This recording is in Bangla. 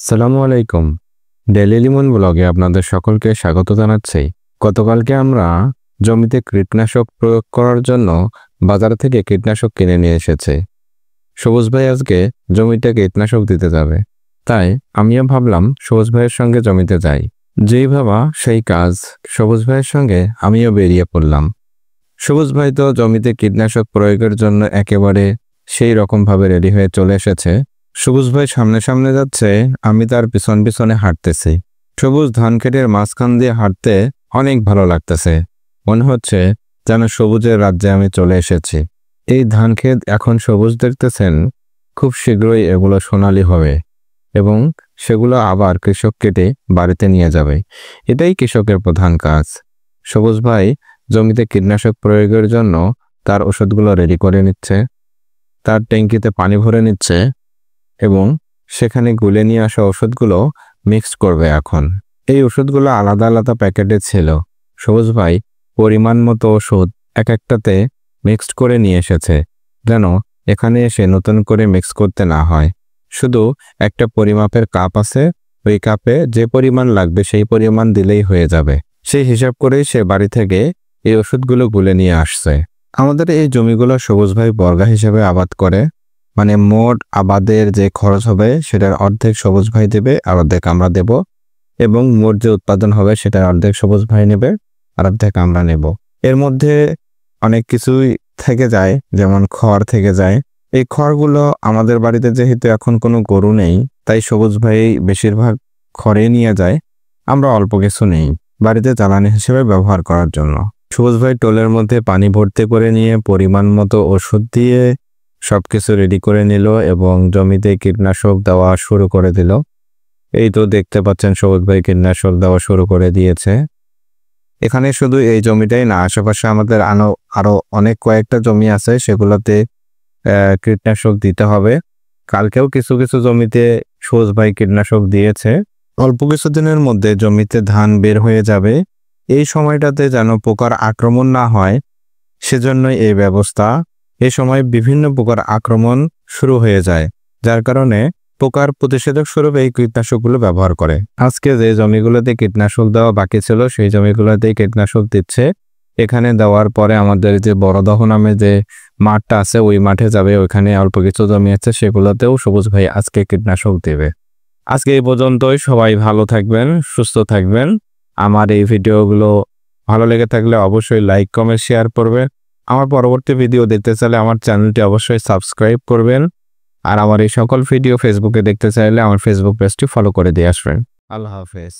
সালামু আলাইকুম। ডেইলি লিমন ব্লগে আপনাদের সকলকে স্বাগত জানাচ্ছি। গতকালকে আমরা জমিতে কীটনাশক প্রয়োগ করার জন্য বাজার থেকে কীটনাশক কিনে নিয়ে এসেছি। সবুজ ভাই আজকে জমিতে কীটনাশক দিতে যাবে, তাই আমিও ভাবলাম সবুজ ভাইয়ের সঙ্গে জমিতে যাই। যেই ভাবা সেই কাজ, সবুজ ভাইয়ের সঙ্গে আমিও বেরিয়ে পড়লাম। সবুজ ভাই তো জমিতে কীটনাশক প্রয়োগের জন্য একেবারে সেই রকমভাবে রেডি হয়ে চলে এসেছে। সবুজ ভাই সামনে সামনে যাচ্ছে, আমি তার পিছন পিছনে হাঁটতেছি। সবুজ ধান ক্ষেতের মাঝখান দিয়ে হাঁটতে অনেক ভালো লাগতেছে। মনে হচ্ছে যেন সবুজের রাজ্যে আমি চলে এসেছি। এই ধান ক্ষেত এখন সবুজ দেখতেছেন, খুব শীঘ্রই এগুলো সোনালি হবে এবং সেগুলো আবার কৃষক কেটে বাড়িতে নিয়ে যাবে। এটাই কৃষকের প্রধান কাজ। সবুজ ভাই জমিতে কীটনাশক প্রয়োগের জন্য তার ওষুধগুলো রেডি করে নিচ্ছে, তার ট্যাঙ্কিতে পানি ভরে নিচ্ছে এবং সেখানে গুলে নিয়ে আসা ওষুধগুলো মিক্সড করবে। এখন এই ওষুধগুলো আলাদা আলাদা প্যাকেটে ছিল। সবুজ ভাই পরিমাণ মতো ওষুধ এক একটাতে মিক্সড করে নিয়ে এসেছে, যেন এখানে এসে নতুন করে মিক্স করতে না হয়। শুধু একটা পরিমাপের কাপ আছে, ওই কাপে যে পরিমাণ লাগবে সেই পরিমাণ দিলেই হয়ে যাবে। সেই হিসাব করেই সে বাড়ি থেকে এই ওষুধগুলো গুলে নিয়ে আসছে। আমাদের এই জমিগুলো সবুজ ভাই বর্গা হিসেবে আবাদ করে, মানে মোট আবাদের যে খরচ হবে সেটার অর্ধেক সবুজ ভাই দেবে আর অর্ধেক আমরা দেব, এবং মোট যে উৎপাদন হবে সেটার অর্ধেক সবুজ ভাই নেবে আর অর্ধেক আমরা নেব। এর মধ্যে অনেক কিছুই থেকে যায়, যেমন খড় থেকে যায়। এই খড়গুলো আমাদের বাড়িতে যেহেতু এখন কোনো গরু নেই, তাই সবুজ ভাই বেশিরভাগ খড়ে নিয়ে যায়। আমরা অল্প কিছু নেই বাড়িতে জ্বালানি হিসেবে ব্যবহার করার জন্য। সবুজ ভাই টোলের মধ্যে পানি ভর্তি করে নিয়ে পরিমাণ মতো ওষুধ দিয়ে সবকিছু রেডি করে নিল এবং জমিতে কীটনাশক দেওয়া শুরু করে দিল। এই তো দেখতে পাচ্ছেন সবুজ ভাই কীটনাশক দেওয়া শুরু করে দিয়েছে। এখানে শুধু এই জমিটাই না, আশেপাশে আমাদের আরো অনেক কয়েকটা জমি আছে, সেগুলোতে কীটনাশক দিতে হবে। কালকেও কিছু কিছু জমিতে সবুজ ভাই কীটনাশক দিয়েছে। অল্প কিছুদিনের মধ্যে জমিতে ধান বের হয়ে যাবে। এই সময়টাতে যেন পোকার আক্রমণ না হয়, সেজন্যই এই ব্যবস্থা। এই সময় বিভিন্ন পোকার আক্রমণ শুরু হয়ে যায়, যার কারণে পোকার প্রতিষেধক স্বরূপ এই কীটনাশকগুলো ব্যবহার করে। আজকে যে জমিগুলোতে কীটনাশক দেওয়া বাকি ছিল সেই জমিগুলোতে কীটনাশক দিচ্ছে। এখানে দেওয়ার পরে আমাদের যে বড়দহ নামে যে মাঠটা আছে ওই মাঠে যাবে। ওইখানে অল্প কিছু জমি আছে, সেগুলোতেও সবুজ ভাই আজকে কীটনাশক দেবে। আজকে এই পর্যন্তই। সবাই ভালো থাকবেন, সুস্থ থাকবেন। আমার এই ভিডিওগুলো ভালো লেগে থাকলে অবশ্যই লাইক, কমেন্ট, শেয়ার করবেন। আমার পরবর্তী ভিডিও দেখতে চাইলে আমার চ্যানেলটি অবশ্যই সাবস্ক্রাইব করবেন। আর আমার এই সকল ভিডিও ফেসবুকে দেখতে চাইলে আমার ফেসবুক পেজটি ফলো করে দিয়ে আসবেন। আল্লাহ হাফেজ।